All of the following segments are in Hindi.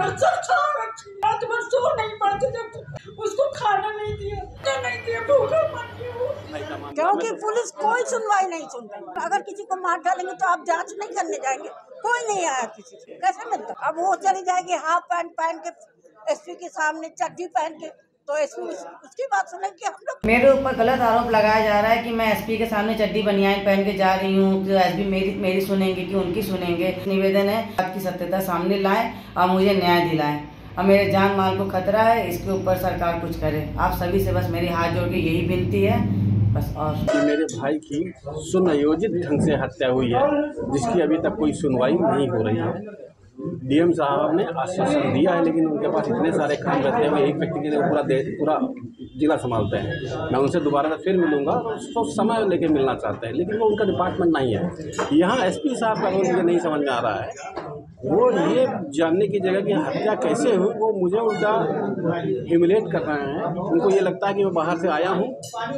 रात भर सो नहीं पाते जब उसको खाना नहीं दिया भूखा मर गया। क्योंकि पुलिस कोई सुनवाई नहीं सुन रही। अगर किसी को मार डालेंगे तो आप जांच नहीं करने जाएंगे, कोई नहीं आया किसी से, कैसे मिलता। अब वो चली जाएगी हाफ पैंट पहन के एसपी के सामने, चड्डी पहन के, तो एसपी उसकी बात सुनेंगे हम लोग। मेरे ऊपर गलत आरोप लगाया जा रहा है कि मैं एसपी के सामने चड्डी बनियान पहन के जा रही हूँ, तो एसपी मेरी सुनेंगे कि उनकी सुनेंगे। निवेदन है बात की सत्यता सामने लाएं और मुझे न्याय दिलाएं। अब मेरे जान माल को खतरा है, इसके ऊपर सरकार कुछ करे। आप सभी से बस मेरी हाथ जोड़ के यही विनती है बस। और मेरे भाई की सुनियोजित ढंग से हत्या हुई है, जिसकी अभी तक कोई सुनवाई नहीं हो रही है। डीएम साहब ने आश्वासन दिया है, लेकिन उनके पास इतने सारे काम रहते हैं, एक व्यक्ति के लिए पूरा जिला संभालते हैं। मैं उनसे दोबारा फिर मिलूंगा, तो समय लेके मिलना चाहते हैं, लेकिन वो उनका डिपार्टमेंट नहीं है। यहाँ एसपी साहब का रोल मुझे नहीं समझ में आ रहा है। वो ये जानने की जगह कि हत्या कैसे हुई, वो मुझे उल्टा ह्यूमिलेट कर रहे हैं। उनको ये लगता है कि मैं बाहर से आया हूँ,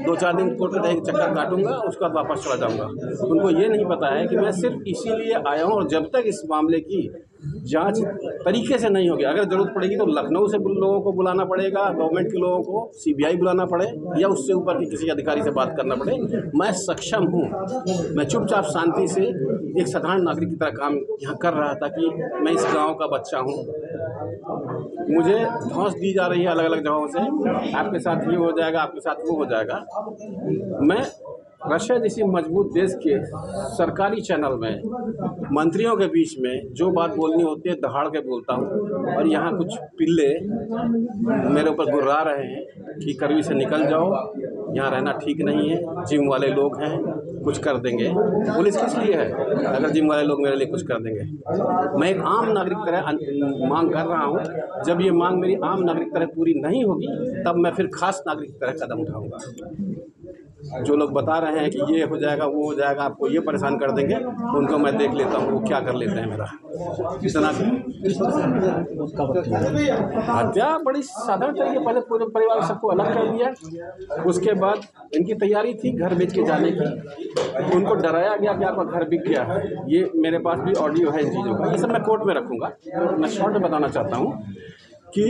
2-4 दिन कोर्ट का एक चक्कर काटूंगा, उसके बाद वापस चला जाऊँगा। उनको ये नहीं पता है कि मैं सिर्फ इसीलिए आया हूँ, और जब तक इस मामले की जांच तरीके से नहीं होगी, अगर जरूरत पड़ेगी तो लखनऊ से लोगों को बुलाना पड़ेगा, गवर्नमेंट के लोगों को, सीबीआई बुलाना पड़े, या उससे ऊपर के किसी अधिकारी से बात करना पड़े, मैं सक्षम हूँ। मैं चुपचाप शांति से एक साधारण नागरिक की तरह काम यहाँ कर रहा था कि मैं इस गांव का बच्चा हूँ। मुझे धौंस दी जा रही है अलग अलग जगहों से, आपके साथ ये हो जाएगा, आपके साथ वो हो जाएगा। मैं रशिया जैसी मजबूत देश के सरकारी चैनल में मंत्रियों के बीच में जो बात बोलनी होती है दहाड़ के बोलता हूँ, और यहाँ कुछ पिल्ले मेरे ऊपर गुर्रा रहे हैं कि करवी से निकल जाओ, यहाँ रहना ठीक नहीं है, जिम वाले लोग हैं, कुछ कर देंगे। पुलिस किस लिए है अगर जिम वाले लोग मेरे लिए कुछ कर देंगे? मैं एक आम नागरिक तरह मांग कर रहा हूँ। जब ये मांग मेरी आम नागरिक तरह पूरी नहीं होगी, तब मैं फिर खास नागरिक तरह कदम उठाऊँगा। जो लोग बता रहे हैं कि ये हो जाएगा, वो हो जाएगा, आपको ये परेशान कर देंगे, उनको मैं देख लेता हूँ वो क्या कर लेते हैं। मेरा इतना हत्या बड़ी साधारण तरीके, पहले पूरे परिवार सबको अलग कर दिया। उसके बाद इनकी तैयारी थी घर बेच के जाने की, उनको डराया गया कि आपका घर बिक गया है। ये मेरे पास भी ऑडियो है इन चीज़ों का, ये सब मैं कोर्ट में रखूँगा। मैं शॉर्ट में बताना चाहता हूँ कि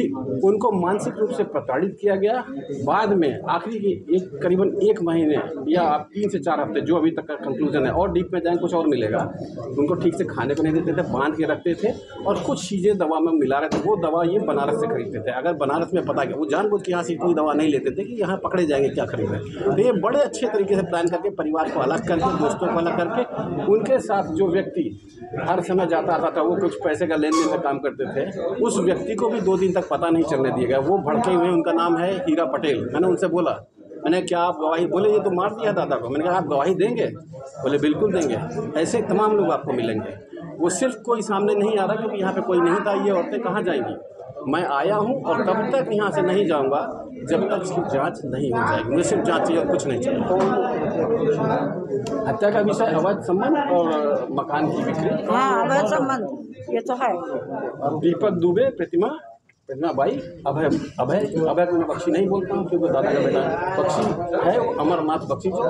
उनको मानसिक रूप से प्रताड़ित किया गया। बाद में आखिरी के करीबन 1 महीने या 3 से 4 हफ्ते, जो अभी तक का कंक्लूजन है, और डीप में जाएंगे कुछ और मिलेगा। उनको ठीक से खाने को नहीं देते थे, बांध के रखते थे, और कुछ चीज़ें दवा में मिला रहे थे। वो दवा ये बनारस से खरीदते थे। अगर बनारस में पता गया, वो जानबूझ के यहाँ से कोई दवा नहीं लेते थे कि यहाँ पकड़े जाएंगे क्या खरीद रहे। तो ये बड़े अच्छे तरीके से प्लान करके परिवार को अलग करके, दोस्तों को अलग करके, उनके साथ जो व्यक्ति हर समय जाता आता था, वो कुछ पैसे का लेन देन का काम करते थे, उस व्यक्ति को भी 2 दिन तक पता नहीं चलने दिया गया। वो भड़के हुए, उनका नाम है हीरा पटेल। मैंने उनसे बोला, मैंने क्या आप गवाही, बोले ये तो मार दिया दादा को। मैंने कहा आप गवाही देंगे? बोले बिल्कुल देंगे। ऐसे तमाम लोग आपको मिलेंगे। वो सिर्फ कोई सामने नहीं आ रहा क्योंकि यहाँ पे कोई नहीं था। ये औरतें कहाँ जाएंगी? मैं आया हूँ और तब तक यहाँ से नहीं जाऊँगा जब तक इसकी जांच नहीं हो जाएगी। मुझे सिर्फ जांच चाहिए और कुछ नहीं चाहिए। हत्या का विषय अवैध संबंध और मकान की बिक्री। हाँ, अवैध संबंध ये तो है। दीपक दुबे, प्रतिमा बाई, अभय को मैं बख्शी नहीं बोलता हूँ क्योंकि दादा का बेटा बख्शी है, अमरनाथ बख्शी जो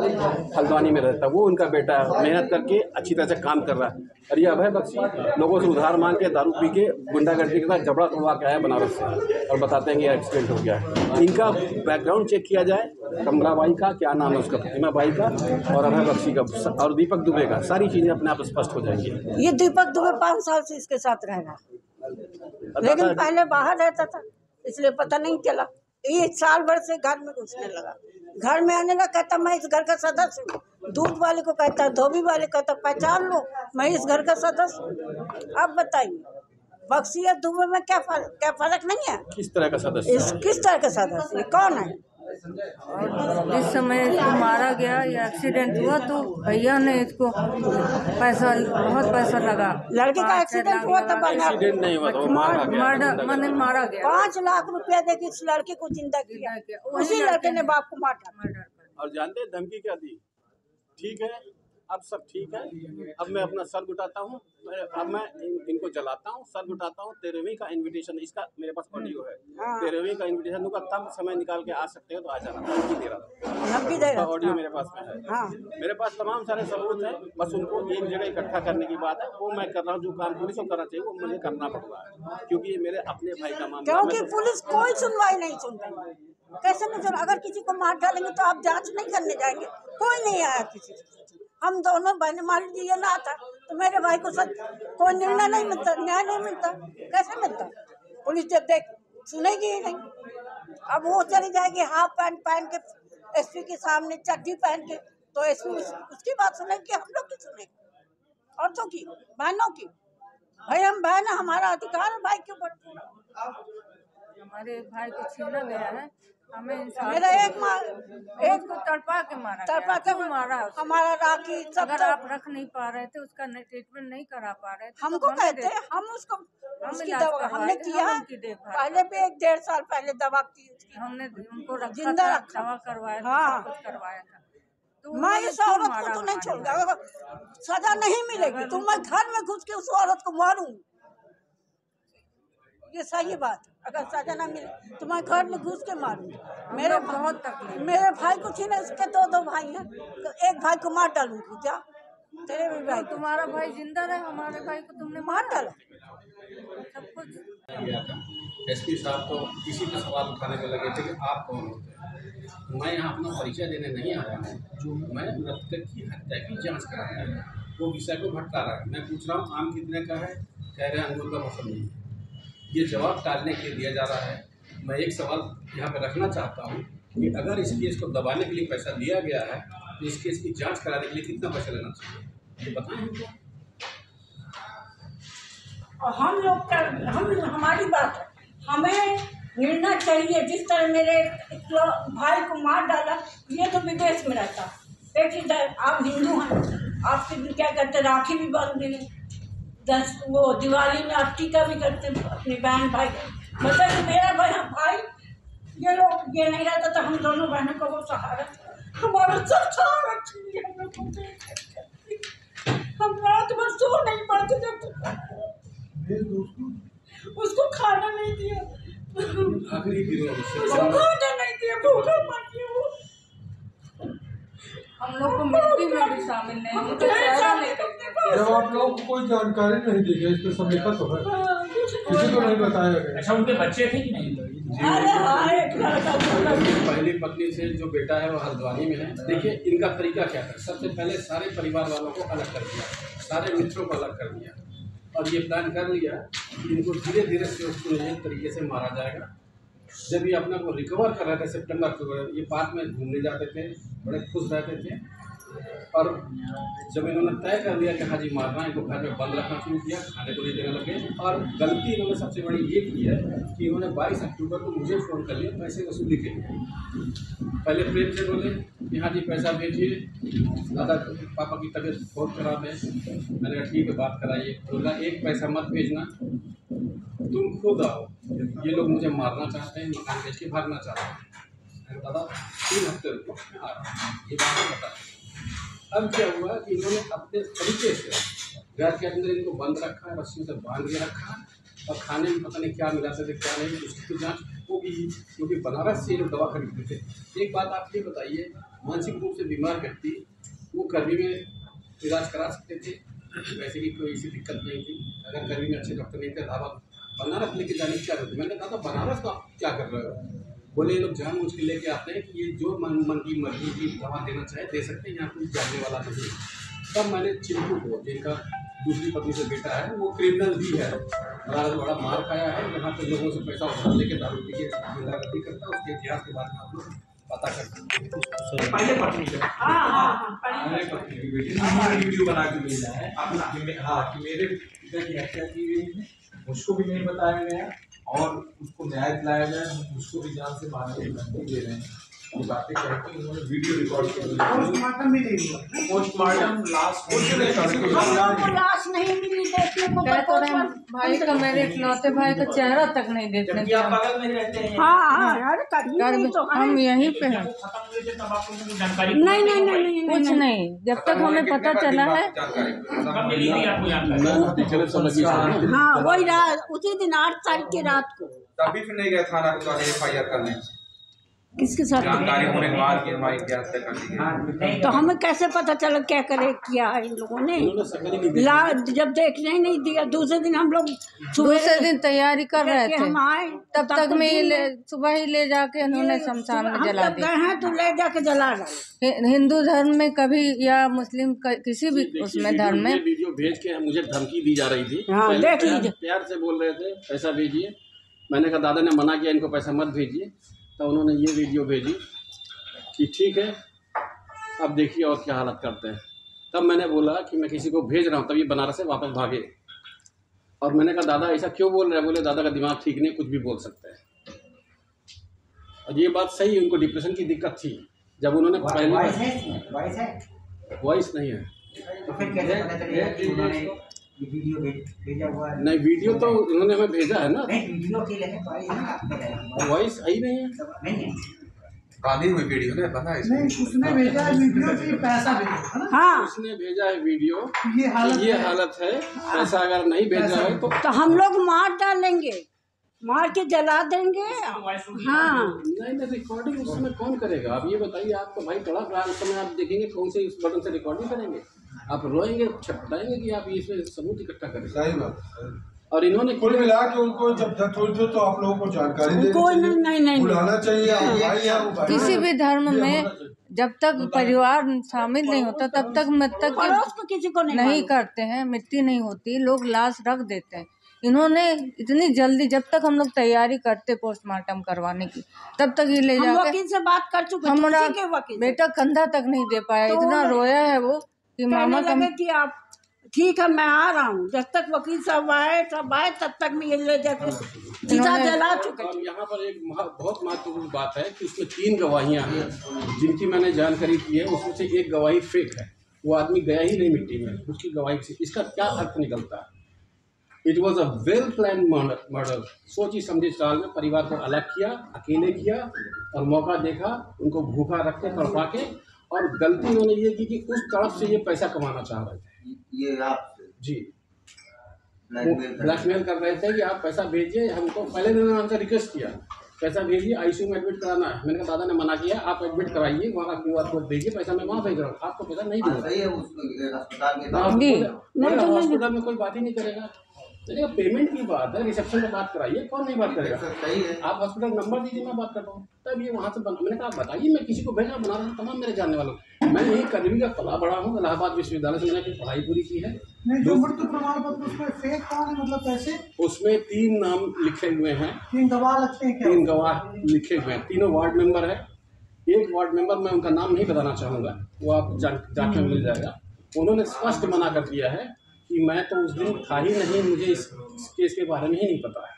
हल्द्वानी में रहता है, वो उनका बेटा है, मेहनत करके अच्छी तरह से काम कर रहा है। और ये अभय बख्शी लोगों से उधार मांग के, दारू पी के, गुंडागर्दी के साथ झगड़ा तोड़वा के आया बनारस से, और बताते हैं कि एक्सीडेंट हो गया है। इनका बैकग्राउंड चेक किया जाए, कमलाबाई का क्या नाम है उसका, प्रतिमा बाई का, और अभय बख्शी का, और दीपक दुबे का, सारी चीज़ें अपने आप स्पष्ट हो जाएंगी। ये दीपक दुबे 5 साल से इसके साथ रह रहा, लेकिन पहले बाहर रहता था, इसलिए पता नहीं चला। ये साल भर से घर में घुसने लगा, घर में आने लगा, कहता मैं इस घर का सदस्य हूँ। दूध वाले को कहता, धोबी वाले कहता पहचान लो मैं इस घर का सदस्य हूँ। अब बताइए बख्शी और दुबे में क्या फर्क नहीं है? किस तरह का सदस्य? किस तरह का सदस्य? ये कौन है? और जिस समय इसको मारा गया या एक्सीडेंट हुआ तो भैया ने इसको पैसा, बहुत पैसा लगा। लड़के का एक्सीडेंट हुआ तो एक्सीडेंट नहीं हुआ, मारा गया। 5 लाख रुपया देके इस लड़के को जिंदा किया। उसी लड़के ने बाप को मारा। और जानते हैं धमकी क्या दी? ठीक है, अब सब ठीक है। अब मैं अपना सर गुटाता हूँ, अब मैं इनको जलाता हूँ, सर गुटाता हूँ। 13वीं का इनविटेशन, इसका मेरे पास ऑडियो है। 13वीं का इनविटेशन दूंगा, तब समय निकाल के आ सकते हो तो आ जाना। धमकी दे रहा था, ऑडियो मेरे पास में है। मेरे पास तमाम सारे सबूत हैं, बस उनको एक जगह इकट्ठा करने की बात है। वो मैं कर रहा हूँ। जो काम पुलिस को करना चाहिए वो मुझे करना पड़ रहा है, क्योंकि ये मेरे अपने भाई का मामला। क्योंकि पुलिस कोई सुनवाई नहीं सुन रही। कैसे नहीं सुन? अगर किसी को मार डालेंगे तो आप जांच नहीं करने जाएंगे? कोई नहीं आया किसी से। हम दोनों बहन, मान लीजिए ना आता तो मेरे भाई को सच कोई निर्णय नहीं मिलता, न्याय नहीं मिलता। कैसे मिलता? पुलिस जब देख सुनेगी ही नहीं। अब वो चली जाएगी हाफ पैंट पहन के एसपी के सामने, चड्डी पहन के, तो एसपी उसकी बात सुनेगी, हम लोग की सुनेगी? औरतों की, बहनों की। भाई हम बहन, हमारा अधिकार है भाई के ऊपर। हमारे भाई को छीना गया है, हमें मेरा एक को तड़पा के मारा, तड़पा के मारा। हमारा राखी सब। अगर आप रख नहीं पा रहे थे, उसका ट्रीटमेंट नहीं करा पा रहे थे, हमको कहते हैं, हम उसको उसकी दवा हमने किया। पहले भी 1-1.5 साल पहले दवा की उसकी, हमने उनको जिंदा रखा, दवा करवाया, हाँ कुछ करवाया था। तो मैं इस औरत को तो नहीं छोड़ूंगा, सजा नहीं मिलेगी तो मैं घर में घुस के उस औरत को मारूंगी। ये सही बात है। अगर सजा ना मिले तो मैं घर में घुस के मारूंगी। मेरे बहुत तकलीफ। मेरे भाई को छीना, इसके 2 भाई हैं, तो एक भाई को मार डालूंगी क्या? तेरे भी भाई, तुम्हारा भाई जिंदा रहे, हमारे भाई को तुमने मार डाला। सब कुछ एसपी साहब तो किसी पे सवाल उठाने में लगे थे कि आप कौन होते हैं। मैं यहाँ अपना परिचय देने नहीं आया हूँ। मैं मृतक की हत्या की जांच कराया है, वो विषय को भटका रहा है। मैं पूछ रहा हूँ आम कितने का है, कह रहे हैं अंगूर का मौसम नहीं है। ये जवाब टालने के लिए दिया जा रहा है। मैं एक सवाल यहाँ पे रखना चाहता हूँ कि अगर इस केस को दबाने के लिए पैसा दिया गया है तो इस केस की जांच कराने के लिए कितना पैसा लेना चाहिए, ये बताएं हमको। और हम लोग का हमारी बात है, हमें मिलना चाहिए। जिस तरह मेरे भाई को मार डाला, ये तो विदेश में रहता। देखिए आप हिंदू हैं, आपके क्या कहते, राखी भी बांध देंगे, 10 वो दिवाली में आप टीका भी करते अपनी बहन भाई को। मतलब मेरा भाई ये लोग ये नहीं रहता तो हम दोनों बहनों को वो सहारा, हमारा सब सहारा छीन लिया हम लोग को। हम रात भर सो नहीं पाते जब उसको खाना नहीं दिया, उसको खाना नहीं दिया, भूखा मर गया वो। हम लोग को मिट्टी में भी शामिल नहीं, उनका चेहरा नहीं करते। जब आप लोगों को कोई जानकारी नहीं दी गई, इस पर सब लिखा तो है, किसी को नहीं बताया गया। अच्छा, उनके बच्चे थे कि नहीं? अरे हाँ, एक लड़का पहली पत्नी से जो बेटा है वो हल्द्वानी में है। देखिए इनका तरीका क्या था। सबसे पहले सारे परिवार वालों को अलग कर दिया, सारे मित्रों को अलग कर दिया, और ये प्लान कर लिया कि इनको धीरे धीरे सुनियोजित तरीके से मारा जाएगा। जब ये अपने को रिकवर कर रहे थे सितंबर अक्टूबर, ये पार्क में घूमने जाते थे, बड़े खुश रहते थे। और जब इन्होंने तय कर लिया कि हाँ जी मारना, इनको घर में बंद रखना शुरू किया, खाने को नहीं देने लगे। और गलती इन्होंने सबसे बड़ी ये की है कि इन्होंने 22 अक्टूबर को मुझे फ़ोन कर लिया पैसे वसूली के लिए। पहले प्रेम से बोले कि हाँ जी पैसा भेजिए, दादा पापा की तबीयत बहुत ख़राब है। मैंने कहा ठीक है बात कराइए। बोला 1 पैसा मत भेजना, तुम खुद आओ, ये लोग मुझे मारना चाहते हैं, मकान बेच के भागना चाहते हैं। दादा 3 हफ्ते रुको, आ रहा ये बात बता। अब क्या हुआ कि इन्होंने अपने तरीके से घर के अंदर इनको बंद रखा, रस्सी से बांध के रखा, और खाने में पता नहीं क्या मिलाते थे क्या नहीं, उसकी तो जाँच होगी, क्योंकि बनारस से लोग दवा खरीदते थे। एक बात आप ये बताइए, मानसिक रूप से बीमार व्यक्ति वो कर्मी में इलाज करा सकते थे, वैसे की कोई ऐसी दिक्कत नहीं थी। अगर कर्मी में अच्छे डॉक्टर नहीं थे, दवा बनारस लेके जाने की क्या जरूरत? मैंने कहा था बनारस का आप क्या कर रहे हो? बोले ये लोग जानबूझ के लेके आते हैं कि ये जो मन की मर्जी की दवा देना चाहे दे सकते हैं, यहाँ कोई जानने वाला नहीं। तब मैंने चिंटू को, जिनका दूसरी पत्नी से बेटा है, वो क्रिमिनल भी है, बड़ा मार खाया है, यहाँ पे लोगों से पैसा उठा लेके दारू पी के गुंडागर्दी करता है, उसके इतिहास के बारे में आप लोग पता कर सकते हैं। पहले पत्नी से पहले पत्नी की बेटी वीडियो बना के भेजा है अपना, हाँ कि मेरे पिता की हत्या की गई है, उसको भी नहीं बताया गया और उसको न्याय दिलाया गया। हम उसको भी जान से मारने की धमकी दे रहे हैं। ये बातें कहती उन्होंने वीडियो रिकॉर्ड की। पोस्टमार्टम भी नहीं हुआ। पोस्टमार्टम लास्ट हम लोग को लाश नहीं मिली देखने को। कह तो रहे भाई का, मेरे इकलौते भाई का चेहरा तक नहीं देखने जबकि आप बगल में रहते हैं। हाँ यार कहीं नहीं तो हम यहीं पे हैं। नहीं कुछ नहीं, जब तक हमें पता चला है। हाँ वही रात, उसी दिन 8 तारीख की रात को। तभी फिर नहीं गए थाना को FIR करने, किसके साथ जानकारी होने के बाद कि हमारी क्या हत्या कर दी गई। तो हमें कैसे पता चला क्या करे किया है इन लोगों ने? जब देखने ही नहीं दिया, दूसरे दिन हम लोग दूसरे दिन तैयारी कर रहे थे, हम आए तब तक में सुबह ही ले जाके उन्होंने शमशान में जला दी। गए हैं तो ले जाके जला डाले। हिंदू धर्म में कभी या मुस्लिम किसी भी उसमें धर्म में वीडियो भेज के मुझे धमकी दी जा रही थी। हाँ, देख लीजिए। प्यार से बोल रहे थे पैसा भेजिए, मैंने कहा दादा ने मना किया इनको पैसा मत भेजिए, तो उन्होंने ये वीडियो भेजी कि ठीक है अब देखिए और क्या हालत करते हैं। तब मैंने बोला कि मैं किसी को भेज रहा हूँ, तब ये बनारस से वापस भागे। और मैंने कहा दादा ऐसा क्यों बोल रहे हैं? बोले दादा का दिमाग ठीक नहीं, कुछ भी बोल सकते हैं। और ये बात सही है, उनको डिप्रेशन की दिक्कत थी। जब उन्होंने पहले वॉइस नहीं है तो फिर कैसे पता चलेगा कि उन्होंने वीडियो भेजा हुआ है? नहीं, वीडियो तो उन्होंने हमें भेजा है ना। नहीं, वीडियो के लिए वॉइस आई नहीं है, नहीं है। बांधी हुई वीडियो ने बना है नहीं, उसने भेजा है वीडियो की पैसा भेजा है ना। हाँ उसने भेजा है वीडियो, ये हालत है। पैसा अगर नहीं भेजा है तो हम लोग मार डालेंगे, मार के जला देंगे। हाँ नहीं, रिकॉर्डिंग उस समय कौन करेगा? आप ये बताइए, आपको भाई तड़प रहा है, उस समय आप देखेंगे कौन से इस बटन से रिकॉर्डिंग करेंगे? आप रोएंगे, छटपटाएंगे कि आप इसमें सबूत इकट्ठा करें। सही बात। और इन्होंने कुल मिला के उनको जब डेथ हुई थी तो आप लोगों को जानकारी देनी नहीं बुलाना चाहिए। किसी भी धर्म में जब तक परिवार शामिल नहीं होता तब तक पड़ोस को किसी को नहीं करते हैं, मिट्टी नहीं होती, लोग लाश रख देते हैं। इन्होंने इतनी जल्दी, जब तक हम लोग तैयारी करते पोस्टमार्टम करवाने की, तब तक ये ले जाके वकील से बात कर चुके, हमारा वकील बेटा कंधा तक नहीं दे पाया। इतना रोया है वो कि मामा का कि आप ठीक है मैं आ रहा हूँ। जब तक वकील साहब आए तब तक मैं ये ले जाके सीधा जला चुके। अब यहाँ पर एक बहुत महत्वपूर्ण बात है कि उसमें 3 गवाहियाँ हैं जिनकी मैंने जानकारी की है। उसमें से एक गवाही फेक है, वो आदमी गया ही नहीं मिट्टी में, उसकी गवाही से इसका क्या अर्थ निकलता है? It was a well plan murder. सोची समझी चाल में परिवार को अलग किया, अकेले किया और मौका देखा, उनको भूखा रख के तड़पा के। और गलती उन्होंने ये की कि उस तरफ से ये पैसा कमाना चाह रहे थे। ये आप जी ब्लैकमेल कर रहे थे कि आप पैसा भेजिए हमको। पहले उन्होंने हमसे रिक्वेस्ट किया पैसा भेजिए, ICU में एडमिट कराना है। मैंने कहा दादा ने मना किया, आप एडमिट कराइए, वहाँ QR कोड भेजिए, पैसा मैं वहाँ भेज रहा हूँ, आपको पैसा नहीं दूँगा। हॉस्पिटल में कोई बात ही नहीं करेगा। चलिए पेमेंट की बात है, रिसेप्शन में बात कराइए, कौन नहीं बात करेगा? आप हॉस्पिटल नंबर दीजिए, मैं बात करता हूँ। तब ये वहाँ से मैंने कहा बताइए, मैं किसी को भेजना बना रहा हूँ, तमाम मेरे जानने वालों। मैं यही करीबी का पला बड़ा हूँ, इलाहाबाद विश्वविद्यालय से मैंने पढ़ाई पूरी की है। जो मृत्यु प्रमाण पत्र उसमें फेक कौन है, मतलब कैसे? उसमें 3 नाम लिखे हुए हैं, 3 गवाह लगते हैं क्या? 3 गवाह लिखे हुए हैं, तीनों वार्ड मेंबर है। एक वार्ड मेंबर मैं उनका नाम नहीं बताना चाहूँगा, वो आप जाके मिल जाएगा। उन्होंने स्पष्ट मना कर दिया है कि मैं तो उस दिन था ही नहीं, मुझे इस केस के बारे में ही नहीं पता है।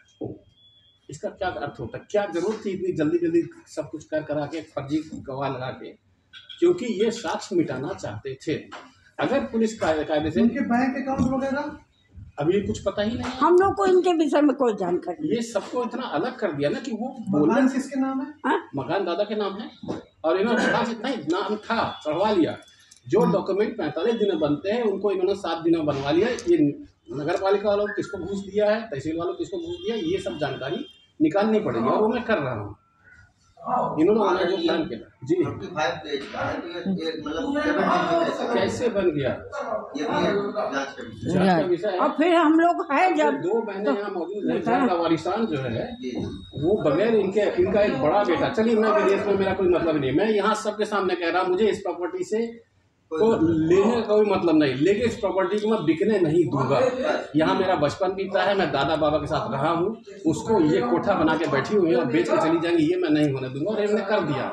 इसका क्या अर्थ होता है? क्या जरूरत थी इतनी जल्दी सब कुछ करा के फर्जी गवाह लगा के? क्योंकि ये साक्ष्य मिटाना चाहते थे। अगर पुलिस कायदे से उनके बैंक अकाउंट वगैरह अभी कुछ पता ही नहीं, हम लोग को इनके विषय में कोई जानकारी। ये सबको इतना अलग कर दिया ना कि वो मकान किसके नाम है? मकान दादा के नाम है। और इन्होंने पास इतना नाम था, चढ़वा लिया। जो डॉक्यूमेंट 45 दिन बनते हैं उनको इन्होंने 7 दिन में बनवा लिया। ये नगर पालिका वालों को किसको घूस दिया है, तहसील वालों को किसको घूस दिया, ये सब जानकारी निकालनी पड़ेगी और वो मैं कर रहा हूँ। इन्होंने जो प्लान किया जी कैसे बन गया विषय है। और फिर हम लोग है जब 2 महीने यहाँ मौजूद है, इनका वारिसान जो है वो बगैर इनका एक बड़ा बेटा। चलिए मैं विदेश में मेरा कोई मतलब नहीं, मैं यहाँ सबके सामने कह रहा हूँ मुझे इस प्रॉपर्टी से को लेने का कोई मतलब नहीं, लेकिन इस प्रॉपर्टी को मैं बिकने नहीं दूंगा। यहाँ मेरा बचपन बीता है, मैं दादा बाबा के साथ रहा हूँ। उसको ये कोठा बना के बैठी हुई है और बेच के चली जाएंगी, ये मैं नहीं होने दूंगा। और इन्होंने कर दिया,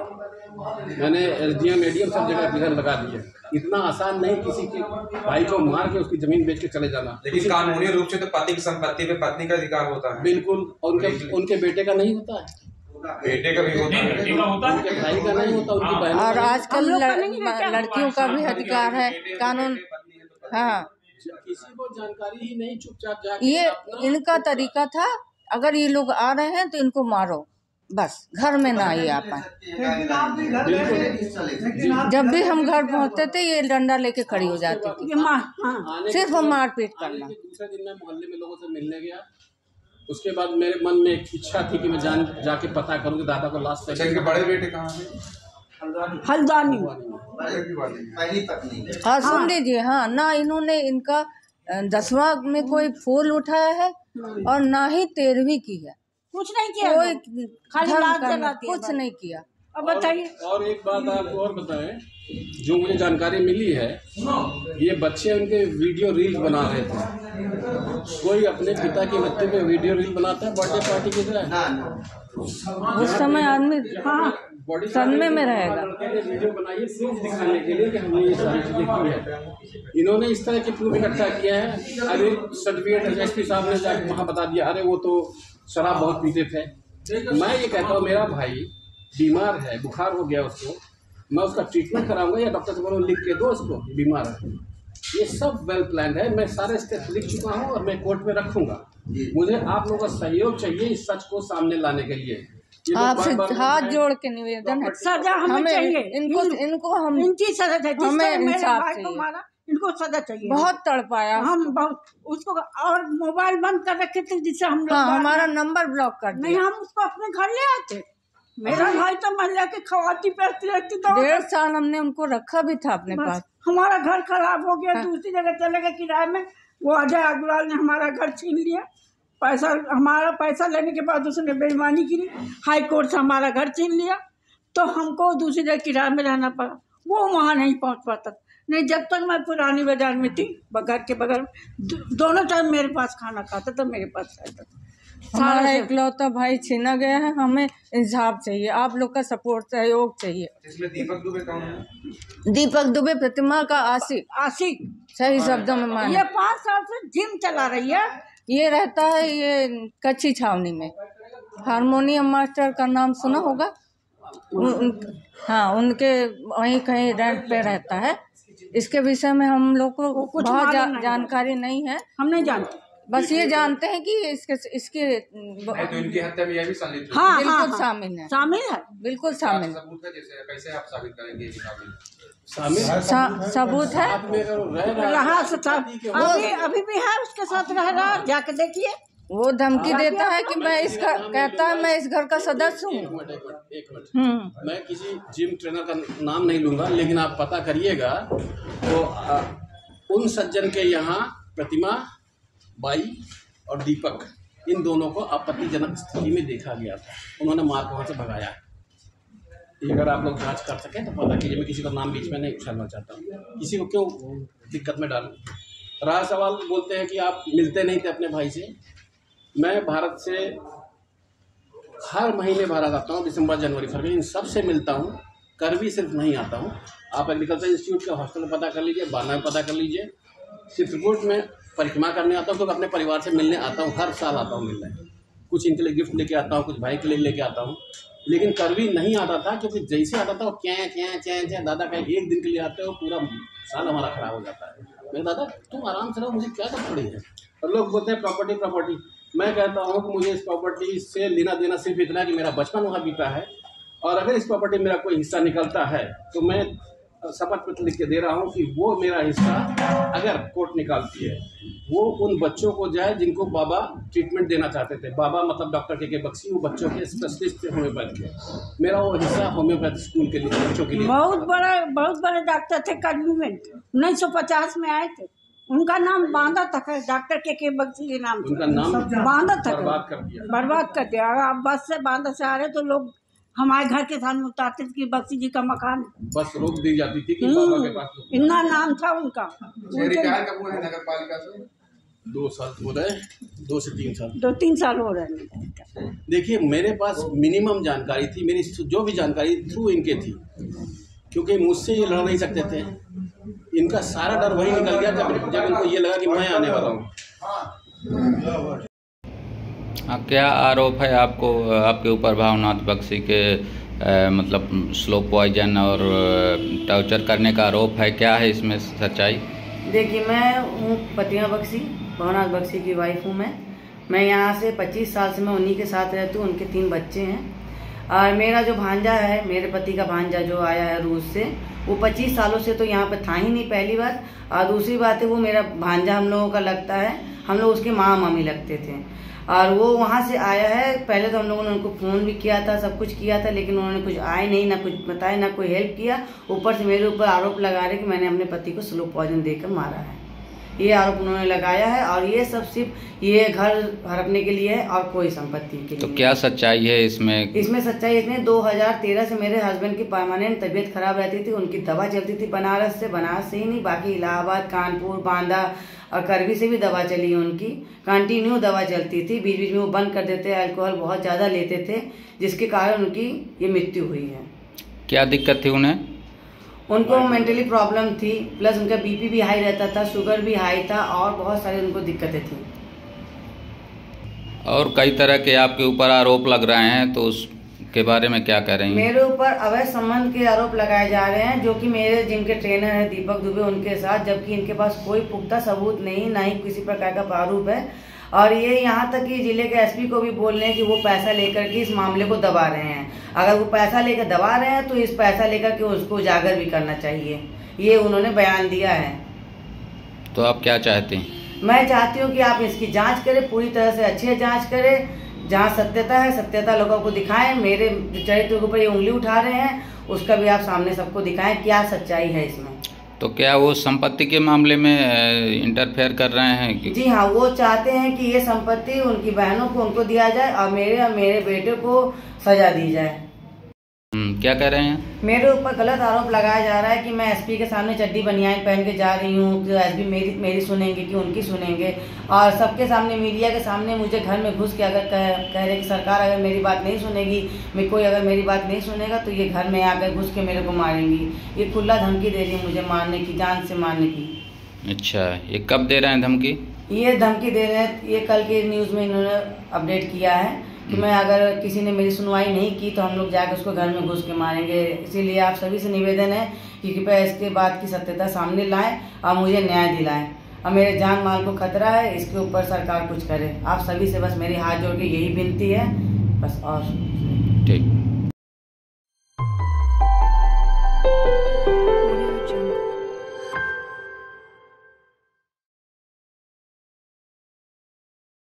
मैंने SDM ADM सब जगह बिघर लगा दिए। इतना आसान नहीं किसी के भाई को मार के उसकी जमीन बेच के चले जाना। लेकिन कानूनी रूप से तो पति की संपत्ति पे पत्नी का अधिकार होता है। बिल्कुल, और उनके बेटे का नहीं होता है। बेटे का भी होता है, उनके भाई का नहीं होता, उनकी बहन। और आजकल लड़कियों का भी अधिकार है कानून। हाँ, किसी को जानकारी ही नहीं, चुपचाप जाके ये इनका तरीका था, अगर ये लोग आ रहे हैं तो इनको मारो, बस घर में ना आइए आप। जब भी हम घर पहुंचते थे ये डंडा लेके खड़ी हो जाती थी, सिर्फ मारपीट करना। दूसरे दिन मैं मोहल्ले में लोगों से मिलने गया, उसके बाद मेरे मन में एक इच्छा थी कि मैं जाके पता करूं कि दादा को लास्ट अच्छा, इनके बड़े बेटे कहाँ हैं? हल्द्वानी। पहली पत्नी। हाँ, सुन लीजिए। हाँ ना, इन्होंने इनका 10वां में कोई फूल उठाया है और ना ही 13वीं की है, कुछ नहीं किया, कोई खाली धर्म लात करना, जलाती है कुछ नहीं किया। अब बताइए। और एक बात आपको और बताएं, जो मुझे जानकारी मिली है, ये बच्चे उनके वीडियो रील बना रहे थे। कोई अपने पिता की मृत्यु पे वीडियो रील बनाता है बर्थडे पार्टी की तरह। उस समय आदमी हाँ सदमे में रहेगा। वीडियो बनाइए सिर्फ दिखाने के लिए कि हमने ये सारी चीजें की है। इन्होंने इस तरह के प्रूफ इकट्ठा किया है। अरे सर्टिफिकेट एसपी साहब ने जाकर वहाँ बता दिया, अरे वो तो शराब बहुत पीते थे। मैं ये कहता हूँ, मेरा भाई बीमार है, बुखार हो गया उसको, मैं उसका ट्रीटमेंट कराऊंगा या डॉक्टर से बोलूँ लिख के दो उसको, बीमार है। ये सब वेल प्लान है, मैं सारे स्टेप्स लिख चुका हूँ और मैं कोर्ट में रखूंगा। मुझे आप लोगों का सहयोग चाहिए इस सच को सामने लाने के लिए। आपसे हाथ जोड़ के निवेदन है, सजा हमें चाहिए। इनको हम इनकी सजा चाहिए, हमें मेरे इंसाफ भाई को चाहिए। मारा, इनको सजा चाहिए। बहुत तड़पाया हम बहुत उसको, और मोबाइल बंद कर रखे थे जिससे हम लोग हाँ, हमारा नंबर ब्लॉक कर नहीं, दिया। हम उसको अपने घर ले आते। मेरा भाई तो महिला के खवाती पैसे रहती तो 1.5 साल हमने उनको रखा भी था अपने पास। हमारा घर खराब हो गया, दूसरी जगह चले गए किराए में। वो अजय अग्रवाल ने हमारा घर छीन लिया, पैसा, हमारा पैसा लेने के बाद उसने बेईमानी की, हाई कोर्ट से हमारा घर छीन लिया, तो हमको दूसरी जगह किराए में रहना पड़ा। वो वहाँ नहीं पहुँच पाता। नहीं, जब तक मैं पुरानी बाजार में थी, घर के बगल दोनों टाइम मेरे पास खाना खाता था, मेरे पास रहता था। हमारा इकलौता भाई छीना गया है, हमें इंसाफ चाहिए, आप लोग का सपोर्ट, सहयोग चाहिए। इसमें दीपक दुबे कौन है? दीपक दुबे प्रतिमा का आशिक सही शब्दों में माने। ये 5 साल से जिम चला रही है। ये रहता है ये कच्ची छावनी में, हारमोनियम मास्टर का नाम सुना होगा। हाँ, उनके वहीं कहीं रेंट पे रहता है। इसके विषय में हम लोग को कुछ बहुत जानकारी नहीं है, हम नहीं जानते। बस ये जानते हैं कि इसके तो इनकी हत्या में यह भी शामिल है। हाँ, बिल्कुल शामिल है, बिल्कुल शामिल। सबूत है, जैसे कैसे आप साबित करेंगे कि सबूत है। अभी भी है, उसके साथ रह रहा, जाके देखिए। वो धमकी देता है कि मैं इसका, कहता है मैं इस घर का सदस्य हूँ। एक मिनट, मैं किसी जिम ट्रेनर का नाम नहीं लूंगा, लेकिन आप पता करिएगा तो उन सज्जन के यहाँ प्रतिमा बाई और दीपक, इन दोनों को आपत्तिजनक स्थिति में देखा गया था। उन्होंने मार वहाँ से भगाया। अगर आप लोग जांच कर सकें तो पता कीजिए। मैं किसी का नाम बीच में नहीं उछालना चाहता हूँ, किसी को क्यों दिक्कत में डालूं। रहा सवाल, बोलते हैं कि आप मिलते नहीं थे अपने भाई से। मैं भारत से हर महीने भारत आता हूँ, दिसंबर, जनवरी, फरवरी, इन सब से मिलता हूँ। करवी सिर्फ नहीं आता हूँ। आप एग्रीकल्चर इंस्टीट्यूट के हॉस्टल में पता कर लीजिए, बाना में पता कर लीजिए। चित्रकूट में परिक्रमा करने आता हूँ, क्योंकि अपने परिवार से मिलने आता हूँ, हर साल आता हूँ मिलने। कुछ इनके लिए गिफ्ट लेके आता हूँ, कुछ भाई के लिए लेके आता हूँ। लेकिन करवी नहीं आता था, क्योंकि जैसे आता था वो क्या दादा का 1 दिन के लिए आते हो, पूरा साल हमारा खराब हो जाता है। मैं दादा तुम आराम से रहो, मुझे क्या जरूरत पड़ी है। और लोग बोलते हैं प्रॉपर्टी। मैं कहता हूँ कि मुझे इस प्रॉपर्टी से लेना देना सिर्फ इतना कि मेरा बचपन वहाँ बीता है, और अगर इस प्रॉपर्टी में मेरा कोई हिस्सा निकलता है तो मैं शपथ पत्र लिख के दे रहा हूँ कि वो मेरा हिस्सा अगर कोर्ट निकालती है, वो उन बच्चों को जाए जिनको बाबा ट्रीटमेंट देना चाहते थे। बाबा मतलब डॉक्टर के बख्शी, वो बच्चों के स्पेशलिस्ट थे होम्योपैथ के। मेरा वो हिस्सा होम्योपैथ स्कूल के लिए, बच्चों के लिए। बहुत बड़े डॉक्टर थे करवी में, 1950 में आए थे। उनका नाम बांधा तक है, डॉक्टर के बख्शी के नाम, उनका नाम बांधा तक बर्बाद कर दिया। आप बस से बांधा से आ रहे तो लोग हमारे घर के सामने उतारते थे कि बख्शी जी का मकान, बस रोक दी जाती थी कि बाबा के पास। इतना नाम था उनका। रिटायर कब हुए नगर पालिका से? 2 साल हो रहे, 2 से 3 साल, 2-3 साल हो रहे हैं। देखिए, मेरे पास मिनिमम जानकारी थी, मेरी जो भी जानकारी थ्रू इनके थी, क्योंकि मुझसे ये लड़ नहीं सकते थे। इनका सारा डर वही निकल गया जब इनको ये लगा कि मैं आने वाला हूँ। क्या आरोप है आपको आपके ऊपर भावनाथ बख्शी के मतलब स्लो पॉइजन और टॉर्चर करने का आरोप है? क्या है इसमें सच्चाई? देखिए, मैं हूँ प्रतिमा बख्शी, भावनाथ बख्शी की वाइफ हूँ। मैं यहाँ से 25 साल से मैं उन्हीं के साथ रहती हूँ। उनके 3 बच्चे हैं और मेरा जो भांजा है, मेरे पति का भांजा जो आया है रूस से, वो 25 सालों से तो यहाँ पे था ही नहीं, पहली बात। और दूसरी बात है, वो मेरा भांजा हम लोगों का लगता है, हम लोग उसके माँ मामी लगते थे। और वो वहाँ से आया है। पहले तो हम लोगों ने उनको फ़ोन भी किया था, सब कुछ किया था, लेकिन उन्होंने कुछ आए नहीं, ना कुछ बताया, ना कोई हेल्प किया। ऊपर से मेरे ऊपर आरोप लगा रहे कि मैंने अपने पति को स्लो पॉइजन देकर मारा है। ये आरोप उन्होंने लगाया है और ये सब सिर्फ ये घर हड़पने के लिए है और कोई संपत्ति के लिए। तो क्या सच्चाई है इसमें? इसमें सच्चाई इतनी, 2013 से मेरे हस्बैंड की परमानेंट तबीयत खराब रहती थी। उनकी दवा चलती थी बनारस से ही नहीं, बाकी इलाहाबाद, कानपुर, बांदा और करवी से भी दवा चली है उनकी। कंटिन्यू दवा चलती थी, बीच बीच में वो बंद कर देते, अल्कोहल बहुत ज़्यादा लेते थे, जिसके कारण उनकी ये मृत्यु हुई है। क्या दिक्कत थी उन्हें? उनको मेंटली प्रॉब्लम थी, प्लस उनका बीपी भी हाई रहता था, शुगर भी हाई था और बहुत सारी उनको दिक्कतें थी। और कई तरह के आपके ऊपर आरोप लग रहे हैं, तो उसके बारे में क्या कह रही हैं? मेरे ऊपर अवैध संबंध के आरोप लगाए जा रहे हैं, जो कि मेरे जिनके ट्रेनर हैं दीपक दुबे, उनके साथ, जबकि इनके पास कोई पुख्ता सबूत नहीं, ना ही किसी प्रकार का प्रारूप है। और ये यहाँ तक कि जिले के एसपी को भी बोल रहे हैं कि वो पैसा लेकर के इस मामले को दबा रहे हैं। अगर वो पैसा लेकर दबा रहे हैं तो इस पैसा लेकर के उसको उजागर भी करना चाहिए, ये उन्होंने बयान दिया है। तो आप क्या चाहते हैं? मैं चाहती हूँ कि आप इसकी जांच करें, पूरी तरह से अच्छी जांच करें, जहाँ सत्यता है सत्यता लोगों को दिखाएं। मेरे चरित्र के ऊपर ये उंगली उठा रहे हैं, उसका भी आप सामने सबको दिखाएं क्या सच्चाई है इसमें। तो क्या वो संपत्ति के मामले में इंटरफेयर कर रहे हैं कि? जी हाँ, वो चाहते हैं कि ये संपत्ति उनकी बहनों को उनको दिया जाए और मेरे बेटे को सजा दी जाए। क्या कह रहे हैं? मेरे ऊपर गलत आरोप लगाया जा रहा है कि मैं एसपी के सामने चड्डी बनियान पहन के जा रही हूँ, कि एसपी मेरी सुनेंगे कि उनकी सुनेंगे। और सबके सामने, मीडिया के सामने मुझे घर में घुस के अगर कह रहे कि सरकार अगर मेरी बात नहीं सुनेगी, कोई अगर मेरी बात नहीं सुनेगा तो ये घर में आकर घुस के मेरे को मारेंगी। ये खुला धमकी दे रही है मुझे मारने की, जान से मारने की। अच्छा, ये कब दे रहे हैं धमकी? ये धमकी दे रहे हैं, ये कल के न्यूज़ में इन्होंने अपडेट किया है कि मैं अगर किसी ने मेरी सुनवाई नहीं की तो हम लोग जाकर उसको घर में घुस के मारेंगे। इसीलिए आप सभी से निवेदन है कि कृपया इसके बात की सत्यता सामने लाएं और मुझे न्याय दिलाएं। और मेरे जान माल को खतरा है, इसके ऊपर सरकार कुछ करे। आप सभी से बस मेरी हाथ जोड़ के यही विनती है, बस। और ठीक।